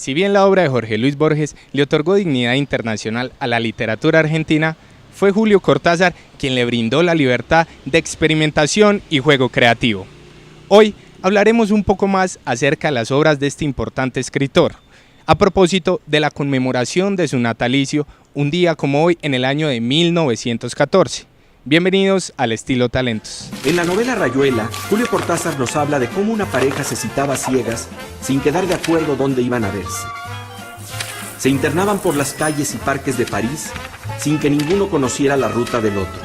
Si bien la obra de Jorge Luis Borges le otorgó dignidad internacional a la literatura argentina, fue Julio Cortázar quien le brindó la libertad de experimentación y juego creativo. Hoy hablaremos un poco más acerca de las obras de este importante escritor, a propósito de la conmemoración de su natalicio, un día como hoy en el año de 1914. Bienvenidos al Estilo Talentos. En la novela Rayuela, Julio Cortázar nos habla de cómo una pareja se citaba a ciegas sin quedar de acuerdo dónde iban a verse. Se internaban por las calles y parques de París sin que ninguno conociera la ruta del otro.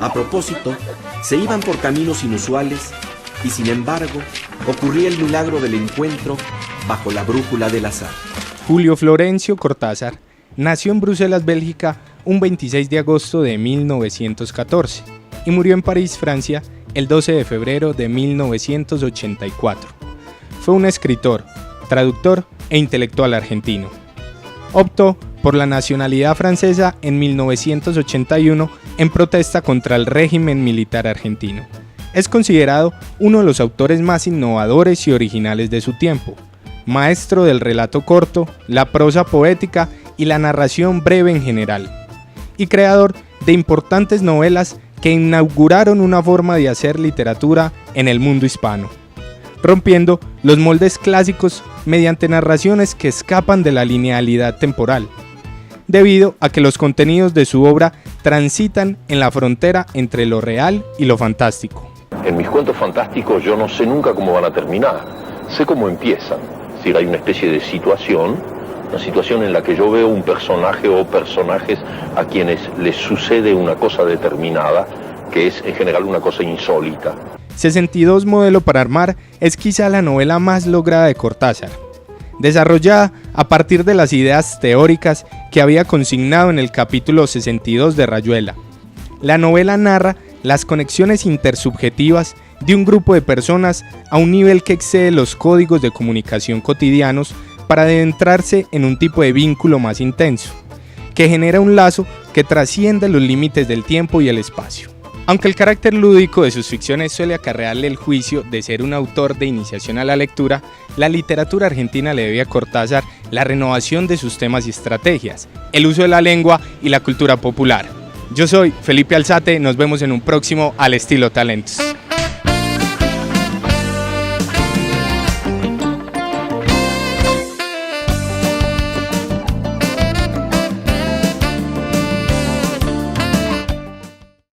A propósito, se iban por caminos inusuales y sin embargo ocurría el milagro del encuentro bajo la brújula del azar. Julio Florencio Cortázar nació en Bruselas, Bélgica, un 26 de agosto de 1914 y murió en París, Francia, el 12 de febrero de 1984. Fue un escritor, traductor e intelectual argentino. Optó por la nacionalidad francesa en 1981 en protesta contra el régimen militar argentino. Es considerado uno de los autores más innovadores y originales de su tiempo, maestro del relato corto, la prosa poética y la narración breve en general, y creador de importantes novelas que inauguraron una forma de hacer literatura en el mundo hispano, rompiendo los moldes clásicos mediante narraciones que escapan de la linealidad temporal, debido a que los contenidos de su obra transitan en la frontera entre lo real y lo fantástico. En mis cuentos fantásticos yo no sé nunca cómo van a terminar, sé cómo empiezan. Es decir, hay una especie de situación, una situación en la que yo veo un personaje o personajes a quienes les sucede una cosa determinada, que es en general una cosa insólita. 62 Modelo para Armar es quizá la novela más lograda de Cortázar, desarrollada a partir de las ideas teóricas que había consignado en el capítulo 62 de Rayuela. La novela narra las conexiones intersubjetivas de un grupo de personas a un nivel que excede los códigos de comunicación cotidianos para adentrarse en un tipo de vínculo más intenso, que genera un lazo que trasciende los límites del tiempo y el espacio. Aunque el carácter lúdico de sus ficciones suele acarrearle el juicio de ser un autor de iniciación a la lectura, la literatura argentina le debe a Cortázar la renovación de sus temas y estrategias, el uso de la lengua y la cultura popular. Yo soy Felipe Alzate, nos vemos en un próximo Al Estilo Talentos.